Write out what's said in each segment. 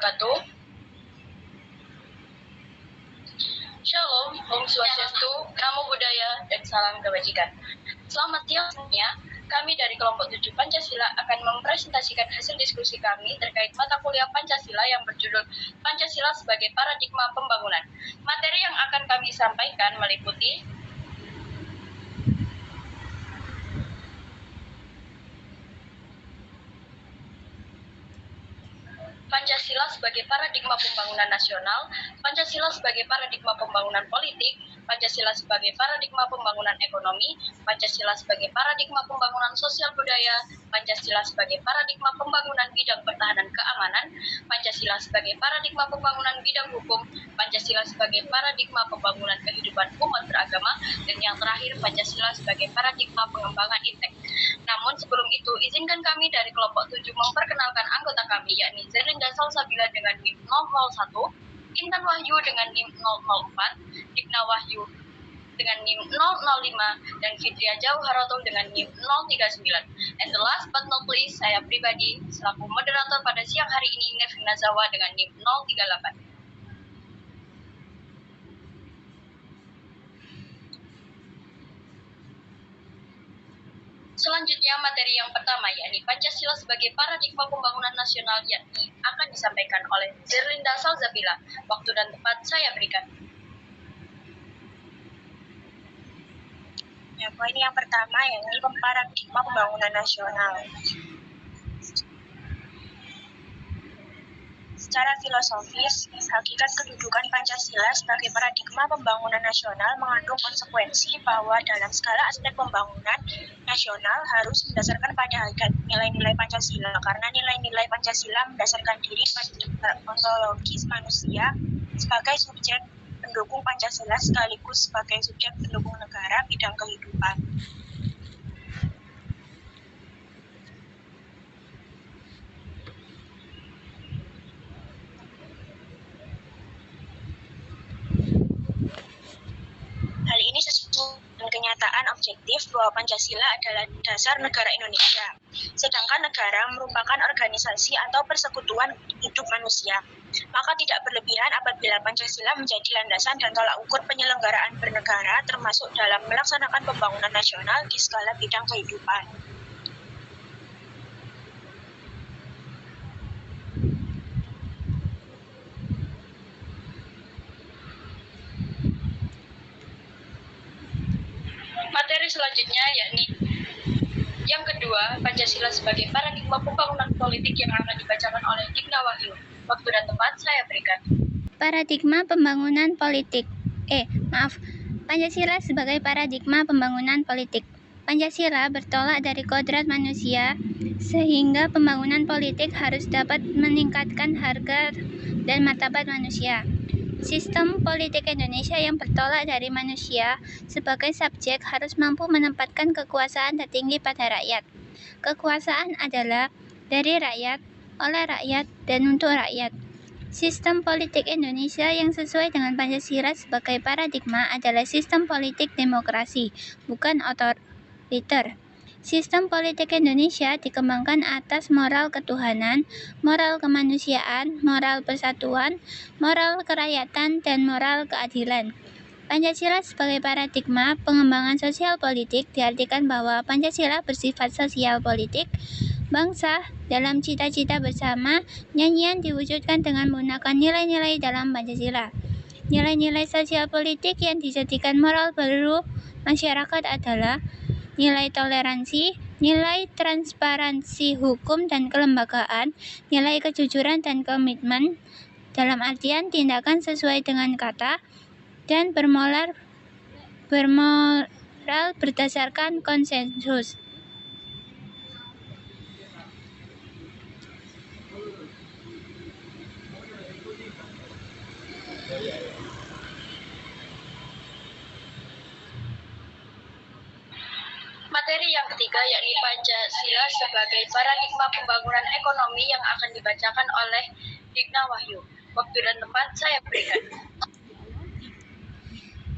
wabarakatuh. Shalom, Om Swastiastu, Namo Buddhaya, dan salam kebajikan. Selamat siang semuanya. Kami dari kelompok 7 Pancasila akan mempresentasikan hasil diskusi kami terkait mata kuliah Pancasila yang berjudul Pancasila sebagai Paradigma Pembangunan. Materi yang akan kami sampaikan meliputi Pancasila sebagai paradigma pembangunan nasional, Pancasila sebagai paradigma pembangunan politik, Pancasila sebagai paradigma pembangunan ekonomi, Pancasila sebagai paradigma pembangunan sosial budaya, Pancasila sebagai paradigma pembangunan bidang pertahanan keamanan, Pancasila sebagai paradigma pembangunan bidang hukum, Pancasila sebagai paradigma pembangunan kehidupan umat beragama, dan yang terakhir Pancasila sebagai paradigma pengembangan iptek. Namun sebelum itu, izinkan kami dari kelompok 7 memperkenalkan anggota kami, yakni Zerlinda Salsabila dengan NIM 001, Intan Wahyu dengan NIM 004, Digna Wahyu dengan NIM 005, dan Fitria Jauharoto dengan NIM 039. And the last but not least, saya pribadi selaku moderator pada siang hari ini, Nevin Nazawa dengan NIM 038. Selanjutnya, materi yang pertama, yakni Pancasila sebagai paradigma pembangunan nasional, yakni akan disampaikan oleh Zerlinda Salsabila. Waktu dan tempat saya berikan. Ya, poin yang pertama yakni paradigma pembangunan nasional. Secara filosofis, hakikat kedudukan Pancasila sebagai paradigma pembangunan nasional mengandung konsekuensi bahwa dalam segala aspek pembangunan nasional harus mendasarkan pada hakikat nilai-nilai Pancasila, karena nilai-nilai Pancasila mendasarkan diri pada ontologis manusia sebagai subjek pendukung Pancasila sekaligus sebagai subjek pendukung negara bidang kehidupan. Hal ini sesuai dengan kenyataan objektif bahwa Pancasila adalah dasar negara Indonesia, sedangkan negara merupakan organisasi atau persekutuan hidup manusia. Maka tidak berlebihan apabila Pancasila menjadi landasan dan tolak ukur penyelenggaraan bernegara, termasuk dalam melaksanakan pembangunan nasional di skala bidang kehidupan. Materi selanjutnya yakni yang kedua, Pancasila sebagai paradigma pembangunan politik yang akan dibacakan oleh Digna Wahyu. Waktu dan tempat saya berikan. Paradigma pembangunan politik. Pancasila sebagai paradigma pembangunan politik. Pancasila bertolak dari kodrat manusia, sehingga pembangunan politik harus dapat meningkatkan harga dan martabat manusia. Sistem politik Indonesia yang bertolak dari manusia sebagai subjek harus mampu menempatkan kekuasaan tertinggi pada rakyat. Kekuasaan adalah dari rakyat, oleh rakyat, dan untuk rakyat. Sistem politik Indonesia yang sesuai dengan Pancasila sebagai paradigma adalah sistem politik demokrasi, bukan otoriter. Sistem politik Indonesia dikembangkan atas moral ketuhanan, moral kemanusiaan, moral persatuan, moral kerakyatan, dan moral keadilan. Pancasila sebagai paradigma pengembangan sosial politik diartikan bahwa Pancasila bersifat sosial politik, bangsa dalam cita-cita bersama, nyanyian diwujudkan dengan menggunakan nilai-nilai dalam Pancasila. Nilai-nilai sosial politik yang dijadikan moral baru masyarakat adalah nilai toleransi, nilai transparansi hukum dan kelembagaan, nilai kejujuran dan komitmen, dalam artian tindakan sesuai dengan kata, dan bermoral berdasarkan konsensus. Materi yang ketiga yakni Pancasila sebagai paradigma pembangunan ekonomi yang akan dibacakan oleh Digna Wahyu. Waktu dan tempat saya berikan.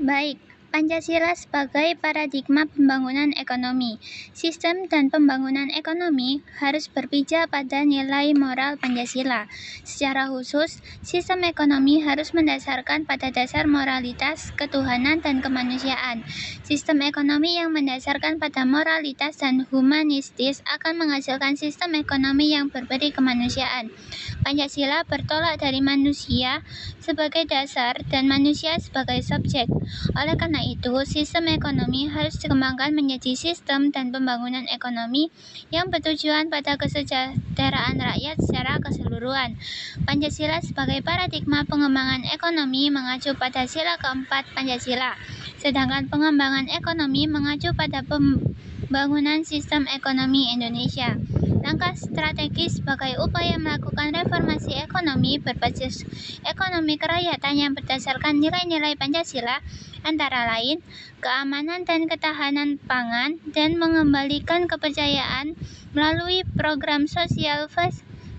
Baik, Pancasila sebagai paradigma pembangunan ekonomi. Sistem dan pembangunan ekonomi harus berpijak pada nilai moral Pancasila. Secara khusus, sistem ekonomi harus mendasarkan pada dasar moralitas, ketuhanan, dan kemanusiaan. Sistem ekonomi yang mendasarkan pada moralitas dan humanistis akan menghasilkan sistem ekonomi yang berberi kemanusiaan. Pancasila bertolak dari manusia sebagai dasar dan manusia sebagai subjek. Oleh karena itu, sistem ekonomi harus dikembangkan menjadi sistem dan pembangunan ekonomi yang bertujuan pada kesejahteraan rakyat secara keseluruhan. Pancasila sebagai paradigma pengembangan ekonomi mengacu pada sila keempat Pancasila, sedangkan pengembangan ekonomi mengacu pada pembangunan sistem ekonomi Indonesia. Langkah strategis sebagai upaya melakukan reformasi ekonomi berbasis ekonomi kerakyatan yang berdasarkan nilai-nilai Pancasila antara lain keamanan dan ketahanan pangan dan mengembalikan kepercayaan melalui program sosial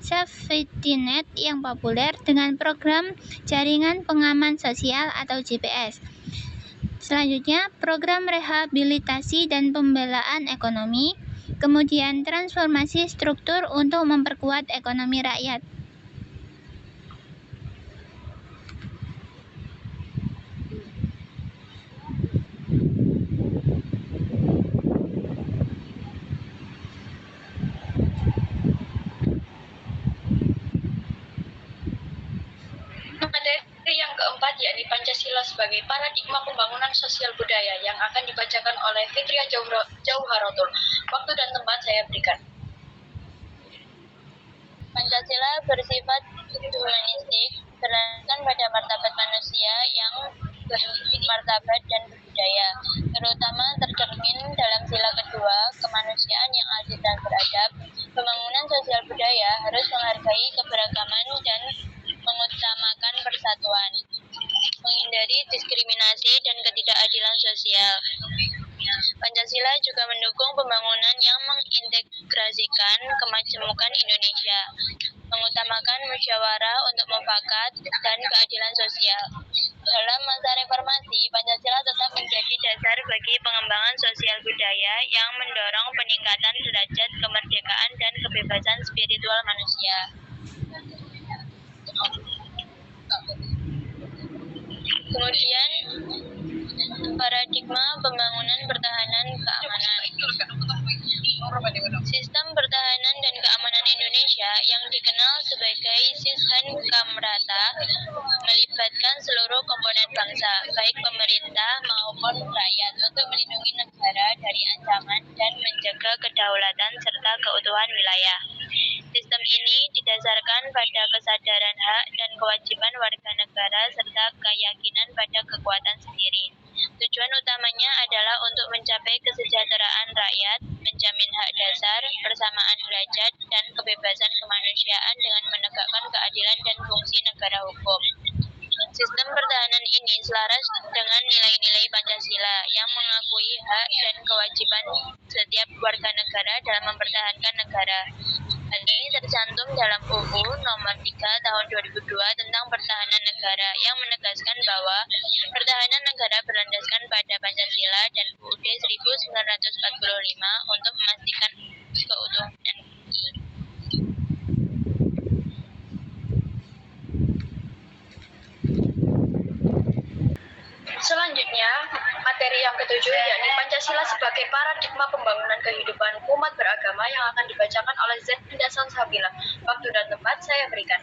safety net yang populer dengan program jaringan pengaman sosial atau JPS. Selanjutnya, program rehabilitasi dan pembelaan ekonomi, kemudian transformasi struktur untuk memperkuat ekonomi rakyat. Materi yang keempat yakni Pancasila sebagai paradigma pembangunan sosial budaya yang akan dibacakan oleh Fitria Jauharotul. Waktu dan tempat saya berikan. Pancasila bersifat humanistik, berdasarkan pada martabat manusia yang bermartabat dan berbudaya, terutama tercermin dalam sila kedua, kemanusiaan yang adil dan beradab. Pembangunan sosial budaya harus menghargai keberagaman dan mengutamakan persatuan, menghindari diskriminasi dan ketidakadilan sosial. Pancasila juga mendukung pembangunan yang mengintegrasikan kemajemukan Indonesia, mengutamakan musyawarah untuk mufakat dan keadilan sosial. Dalam masa reformasi, Pancasila tetap menjadi dasar bagi pengembangan sosial budaya yang mendorong peningkatan derajat kemerdekaan dan kebebasan spiritual manusia. Kemudian, paradigma pembangunan pertahanan keamanan. Sistem pertahanan dan keamanan Indonesia yang dikenal sebagai Sishan Kamrata melibatkan seluruh komponen bangsa, baik pemerintah maupun rakyat, untuk melindungi negara dari ancaman dan menjaga kedaulatan serta keutuhan wilayah. Sistem ini didasarkan pada kesadaran hak dan kewajiban warga negara serta keyakinan pada kekuatan sendiri. Tujuan utamanya adalah untuk mencapai kesejahteraan rakyat, menjamin hak dasar, persamaan derajat, dan kebebasan kemanusiaan dengan menegakkan keadilan dan fungsi negara hukum. Sistem pertahanan ini selaras dengan nilai-nilai Pancasila yang mengakui hak dan kewajiban setiap warga negara dalam mempertahankan negara. Hal ini tercantum dalam UU Nomor 3 Tahun 2002 tentang Pertahanan Negara yang menegaskan bahwa pertahanan negara berlandaskan pada Pancasila dan UUD 1945 untuk memastikan keutuhan NKRI. Selanjutnya, materi yang ketujuh yakni Pancasila sebagai paradigma pembangunan kehidupan umat beragama yang akan dibacakan oleh Zetrinda Salsabila. Waktu dan tempat saya berikan.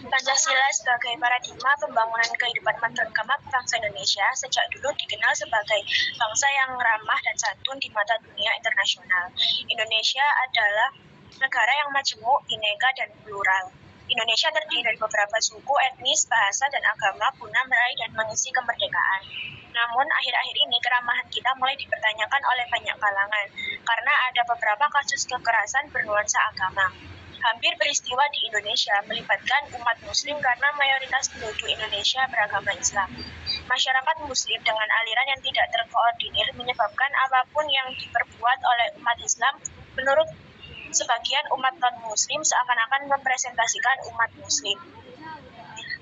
Pancasila sebagai paradigma pembangunan kehidupan umat beragama bangsa Indonesia sejak dulu dikenal sebagai bangsa yang ramah dan santun di mata dunia internasional. Indonesia adalah negara yang majemuk, bineka, dan plural. Indonesia terdiri dari beberapa suku, etnis, bahasa, dan agama guna meraih dan mengisi kemerdekaan. Namun, akhir-akhir ini keramahan kita mulai dipertanyakan oleh banyak kalangan karena ada beberapa kasus kekerasan bernuansa agama. Hampir peristiwa di Indonesia melibatkan umat Muslim karena mayoritas penduduk Indonesia beragama Islam. Masyarakat Muslim dengan aliran yang tidak terkoordinir menyebabkan apapun yang diperbuat oleh umat Islam menurut sebagian umat non-Muslim seakan-akan mempresentasikan umat Muslim.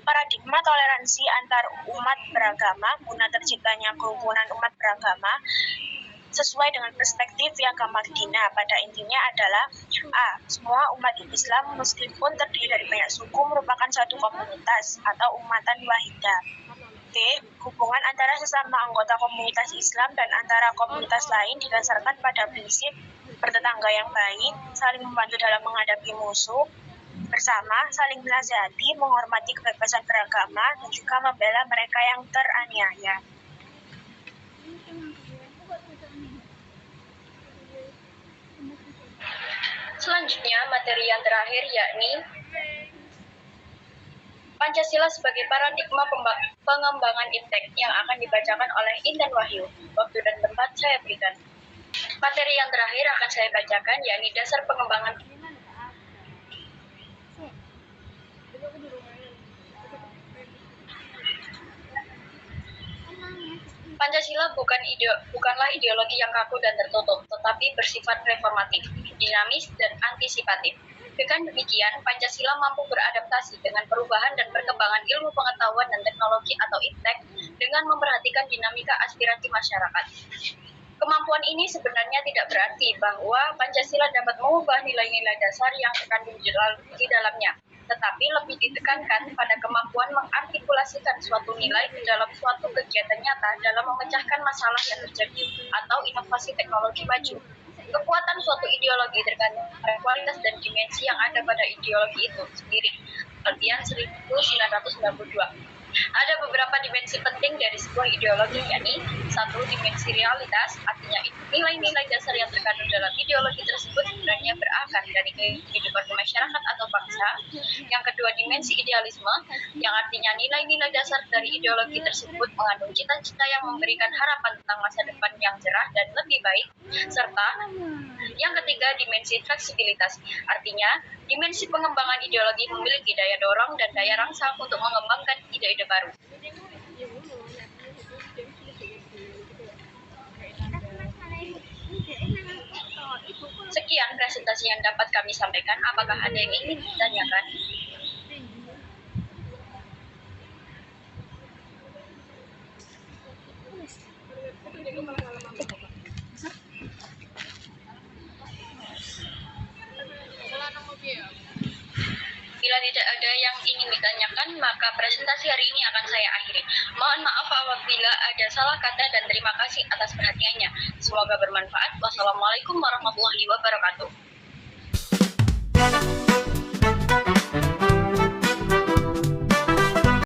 paradigma toleransi antar umat beragama guna terciptanya kerukunan umat beragama sesuai dengan perspektif Piagam Madinah. Pada intinya adalah A. Semua umat Islam meskipun terdiri dari banyak suku merupakan satu komunitas atau umatan wahidah. B. Hubungan antara sesama anggota komunitas Islam dan antara komunitas lain didasarkan pada prinsip bertetangga yang baik, saling membantu dalam menghadapi musuh, bersama, saling menasihati, menghormati kebebasan beragama, dan juga membela mereka yang teraniaya. Selanjutnya, materi yang terakhir yakni Pancasila sebagai paradigma pengembangan iptek yang akan dibacakan oleh Intan Wahyu. Waktu dan tempat saya berikan. Materi yang terakhir akan saya bacakan yakni dasar pengembangan Pancasila bukanlah ideologi yang kaku dan tertutup, tetapi bersifat reformatif, dinamis, dan antisipatif. Dengan demikian, Pancasila mampu beradaptasi dengan perubahan dan perkembangan ilmu pengetahuan dan teknologi atau iptek dengan memperhatikan dinamika aspirasi masyarakat. Kemampuan ini sebenarnya tidak berarti bahwa Pancasila dapat mengubah nilai-nilai dasar yang terkandung di dalamnya, tetapi lebih ditekankan pada kemampuan mengartikulasikan suatu nilai ke dalam suatu kegiatan nyata dalam memecahkan masalah yang terjadi atau inovasi teknologi maju. Kekuatan suatu ideologi tergantung pada kualitas dan dimensi yang ada pada ideologi itu sendiri. Penelitian 1992. Ada beberapa dimensi penting dari sebuah ideologi, yakni 1. Dimensi realitas, artinya nilai-nilai dasar yang terkandung dalam ideologi tersebut sebenarnya berakar dari kehidupan masyarakat atau bangsa. Yang kedua, dimensi idealisme, yang artinya nilai-nilai dasar dari ideologi tersebut mengandung cita-cita yang memberikan harapan tentang masa depan yang cerah dan lebih baik. Serta yang ketiga, dimensi fleksibilitas, artinya dimensi pengembangan ideologi memiliki daya dorong dan daya rangsang untuk mengembangkan ide-ide baru. Sekian presentasi yang dapat kami sampaikan. Apakah ada yang ingin ditanyakan? Bila tidak ada yang ingin ditanyakan, maka presentasi hari ini akan saya akhiri. Mohon maaf apabila ada salah kata dan terima kasih atas perhatiannya. Semoga bermanfaat. Wassalamualaikum warahmatullahi wabarakatuh.